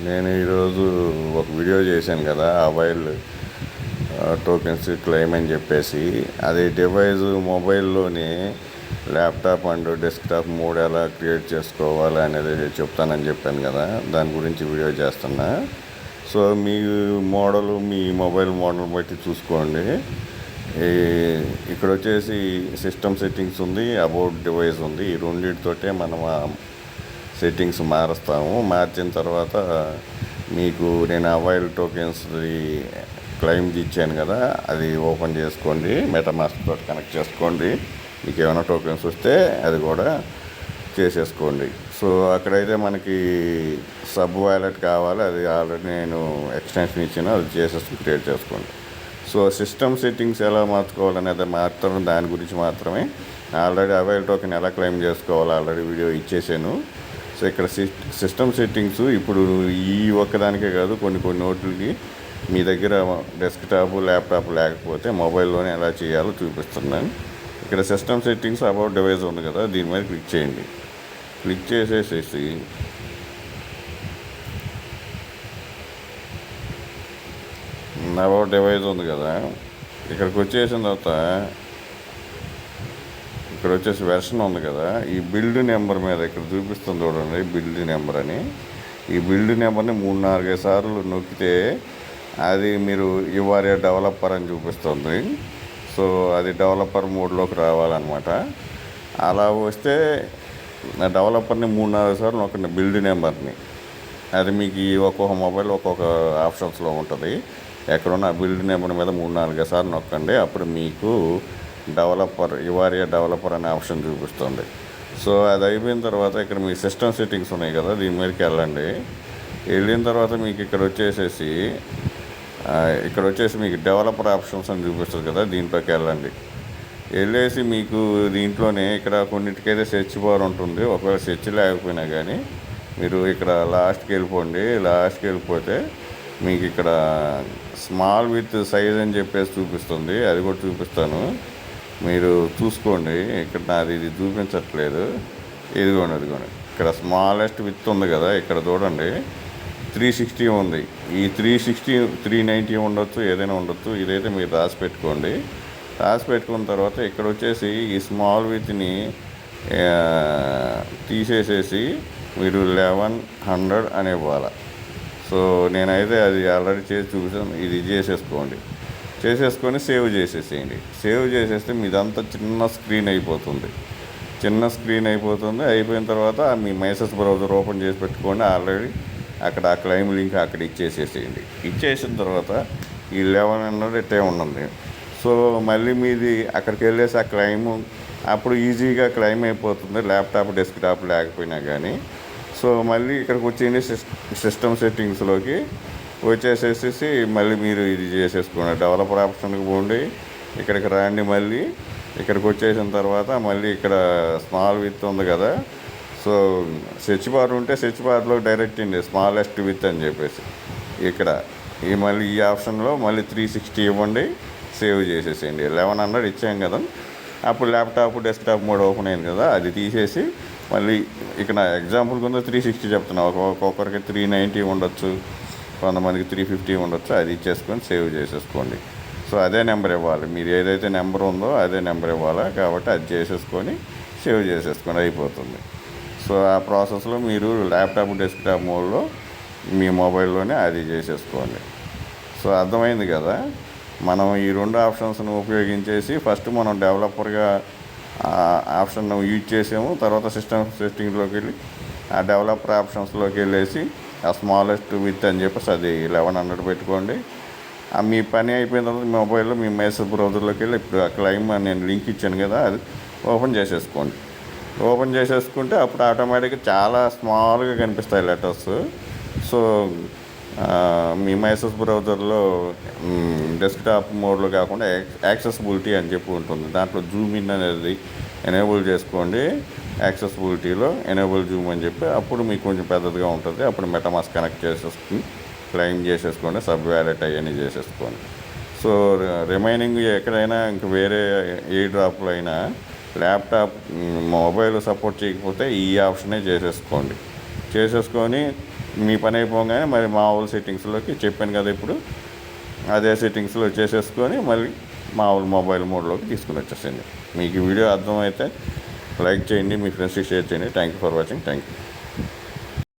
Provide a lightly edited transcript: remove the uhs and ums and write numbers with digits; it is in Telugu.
నేను ఈరోజు ఒక వీడియో చేశాను కదా మొబైల్ టోకెన్స్ క్లెయిమ్ అని చెప్పేసి. అది డివైస్ మొబైల్లోని ల్యాప్టాప్ అండ్ డెస్క్టాప్ మోడ్ ఎలా క్రియేట్ చేసుకోవాలి అనేది చెప్తానని చెప్పాను కదా, దాని గురించి వీడియో చేస్తున్నా. సో మీ మోడల్, మీ మొబైల్ మోడల్ బట్టి చూసుకోండి. ఇక్కడ వచ్చేసి సిస్టమ్ సెట్టింగ్స్ ఉంది, అబౌట్ డివైస్ ఉంది. ఈ రెండింటితోటే మనం సెట్టింగ్స్ మారుస్తాము. మార్చిన తర్వాత మీకు నేను మొబైల్ టోకెన్స్ క్లెయిమ్ ఇచ్చాను కదా, అది ఓపెన్ చేసుకోండి. మెటామాస్క్ తోటి కనెక్ట్ చేసుకోండి. మీకు ఏమైనా టోకెన్స్ వస్తే అది కూడా చేసేసుకోండి. సో అక్కడైతే మనకి సబ్ వాలెట్ కావాలి, అది ఆల్రెడీ నేను ఎక్స్టెన్షన్ ఇచ్చాను, అది చేసేసి క్రియేట్ చేసుకోండి. సో సిస్టమ్ సెట్టింగ్స్ ఎలా మార్చుకోవాలనేది మాత్రం దాని గురించి మాత్రమే. ఆల్రెడీ మొబైల్ టోకెన్ ఎలా క్లెయిమ్ చేసుకోవాలో ఆల్రెడీ వీడియో ఇచ్చేసాను. సో ఇక్కడ సిస్టమ్ సెట్టింగ్స్ ఇప్పుడు ఈ ఒక్కదానికే కాదు, కొన్ని నోట్లకి మీ దగ్గర డెస్క్టాప్, ల్యాప్టాప్ లేకపోతే మొబైల్లోనే ఎలా చేయాలో చూపిస్తున్నాను. ఇక్కడ సిస్టమ్ సెట్టింగ్స్ అబౌట్ డివైస్ ఉంది కదా, దీని మీద క్లిక్ చేయండి. క్లిక్ చేసేసేసి అబౌట్ డివైస్ ఉంది కదా, ఇక్కడికి వచ్చేసిన తర్వాత ఇక్కడ వచ్చేసి వెర్షన్ ఉంది కదా, ఈ బిల్డ్ నెంబర్ మీద ఇక్కడ చూపిస్తుంది చూడండి, బిల్డ్ నెంబర్ అని. ఈ బిల్డ్ నెంబర్ని 3-4 సార్లు నొక్కితే అది మీరు యువర్ ఏ డెవలపర్ అని చూపిస్తుంది. సో అది డెవలపర్ మోడ్లోకి రావాలన్నమాట. అలా వస్తే డెవలపర్ని 3-4 సార్లు నొక్కండి, బిల్డ్ నెంబర్ని. అది మీకు ఒక్కొక్క మొబైల్ ఒక్కొక్క ఆప్షన్స్లో ఉంటుంది. ఎక్కడున్న బిల్డ్ నెంబర్ మీద 3-4 సార్లు నొక్కండి. అప్పుడు మీకు డెవలపర్, యువర్ ఏ డెవలపర్ అనే ఆప్షన్ చూపిస్తుంది. సో అది అయిపోయిన తర్వాత ఇక్కడ మీ సిస్టమ్ సెట్టింగ్స్ ఉన్నాయి కదా, దీని మీదకి వెళ్ళండి. వెళ్ళిన తర్వాత మీకు ఇక్కడ వచ్చేసి మీకు డెవలపర్ ఆప్షన్స్ అని చూపిస్తుంది కదా, దీంట్లోకి వెళ్ళండి. వెళ్ళేసి మీకు దీంట్లోనే ఇక్కడ కొన్నిటికైతే సెర్చ్ బార్ ఉంటుంది. ఒకవేళ సెర్చ్ లేకపోయినా కానీ మీరు ఇక్కడ లాస్ట్కి వెళ్ళిపోండి. లాస్ట్కి వెళ్ళిపోతే మీకు ఇక్కడ స్మాల్ విత్ సైజ్ అని చెప్పేసి చూపిస్తుంది, అది కూడా చూపిస్తాను, మీరు చూసుకోండి. ఇక్కడ నాది ఇది చూపించట్లేదు, ఇదిగోండి. ఇక్కడ స్మాలెస్ట్ విత్ ఉంది కదా, ఇక్కడ చూడండి 360 ఉంది. ఈ 360, 390 ఉండొచ్చు, ఏదైనా ఉండొచ్చు. ఇదైతే మీరు రాసి పెట్టుకోండి. రాసి పెట్టుకున్న తర్వాత ఇక్కడ వచ్చేసి ఈ స్మాల్ విత్ని తీసేసేసి మీరు 1100 అని ఇవ్వాలి. సో నేనైతే అది ఆల్రెడీ చేసి చూసాను, ఇది చేసేసుకొని సేవ్ చేసేసేయండి. సేవ్ చేసేస్తే మీదంతా చిన్న స్క్రీన్ అయిపోతుంది. అయిపోయిన తర్వాత మీ మైసెస్ బ్రౌజర్ ఓపెన్ చేసి పెట్టుకోండి. ఆల్రెడీ అక్కడ ఆ క్లెయిమ్ లింక్ అక్కడ ఇచ్చేసేసేయండి. ఇచ్చేసిన తర్వాత ఈ 1100 ఇట్టే ఉండండి. సో మళ్ళీ మీది అక్కడికి వెళ్ళేసి ఆ క్లెయిమ్ అప్పుడు ఈజీగా క్లెయిమ్ అయిపోతుంది, ల్యాప్టాప్, డెస్క్టాప్ లేకపోయినా కానీ. సో మళ్ళీ ఇక్కడికి వచ్చేయండి, సిస్టమ్ సెట్టింగ్స్లోకి వచ్చేసేసి మళ్ళీ మీరు ఇది చేసేసుకోండి. డెవలపర్ ఆప్షన్కి పోండి, ఇక్కడికి రండి. మళ్ళీ ఇక్కడికి వచ్చేసిన తర్వాత మళ్ళీ ఇక్కడ స్మాల్ విత్ ఉంది కదా, సో సెర్చ్ బార్ ఉంటే సెర్చ్ బార్లో డైరెక్ట్ అండి స్మాలెస్ట్ విత్ అని చెప్పేసి ఇక్కడ మళ్ళీ ఈ ఆప్షన్లో మళ్ళీ 360 ఇవ్వండి, సేవ్ చేసేసేయండి. 1100 ఇచ్చాం కదా, అప్పుడు ల్యాప్టాప్, డెస్క్టాప్ మోడ్ ఓపెన్ అయింది కదా, అది తీసేసి మళ్ళీ ఇక్కడ ఎగ్జాంపుల్ కింద 360 చెప్తున్నా. ఒక్కొక్కరికి 390 ఉండొచ్చు, కొంతమందికి 350 ఉండొచ్చు. అది ఇచ్చేసుకొని సేవ్ చేసేసుకోండి. సో అదే నెంబర్ ఇవ్వాలి, మీరు ఏదైతే నెంబర్ ఉందో అదే నెంబర్ ఇవ్వాలి. కాబట్టి అది చేసేసుకొని సేవ్ చేసేసుకొని అయిపోతుంది. సో ఆ ప్రాసెస్లో మీరు ల్యాప్టాప్, డెస్క్టాప్ మోడ్లో మీ మొబైల్లోనే అది చేసేసుకోండి. సో అర్థమైంది కదా. మనం ఈ 2 ఆప్షన్స్ను ఉపయోగించేసి ఫస్ట్ మనం డెవలపర్గా ఆప్షన్ యూజ్ చేసాము. తర్వాత సిస్టమ్ సెట్టింగ్లోకి వెళ్ళి ఆ డెవలపర్ ఆప్షన్స్లోకి వెళ్ళేసి ఆ స్మాలెస్ట్ విత్ అని చెప్పేసి అది 1100 పెట్టుకోండి. మీ పని అయిపోయిన తర్వాత మీ మొబైల్లో మీ మెసేజ్ బ్రౌజర్లోకి వెళ్ళి ఇప్పుడు ఆ క్లెయిమ్ నేను లింక్ ఇచ్చాను కదా, అది ఓపెన్ చేసేసుకోండి. ఓపెన్ చేసేసుకుంటే అప్పుడు ఆటోమేటిక్గా చాలా స్మాల్గా కనిపిస్తాయి లెటర్స్. సో మీ మెసేజ్ బ్రౌజర్లో డెస్క్టాప్ మోడ్లో కాకుండా యాక్సెసిబిలిటీ అని చెప్పి ఉంటుంది, దాంట్లో జూమ్ ఇన్ అనేది ఎనేబుల్ చేసుకోండి. యాక్సెసిబిలిటీలో ఎనేబుల్ జూమ్ అని చెప్పి అప్పుడు మీకు కొంచెం పెద్దదిగా ఉంటుంది. అప్పుడు మెటామాస్క్ కనెక్ట్ చేసేసుకుని క్లెయిమ్ చేసేసుకోండి, సబ్ వ్యాలెట్ అవన్నీ చేసేసుకోండి. సో రిమైనింగ్ ఎక్కడైనా ఇంక వేరే ఏ డ్రాప్లో అయినా ల్యాప్టాప్, మొబైల్ సపోర్ట్ చేయకపోతే ఈ ఆప్షనే చేసేసుకొని మీ పని అయిపోగానే మరి మామూలు సెట్టింగ్స్లోకి చెప్పాను కదా ఇప్పుడు అదే సెట్టింగ్స్లో చేసేసుకొని మళ్ళీ మామూలు మొబైల్ మోడ్లోకి తీసుకుని వచ్చేసింది. మీకు ఈ వీడియో అర్థమైతే లైక్ చేయండి, మీ ఫ్రెండ్స్కి షేర్ చేయండి. Thank you for watching. Thank you.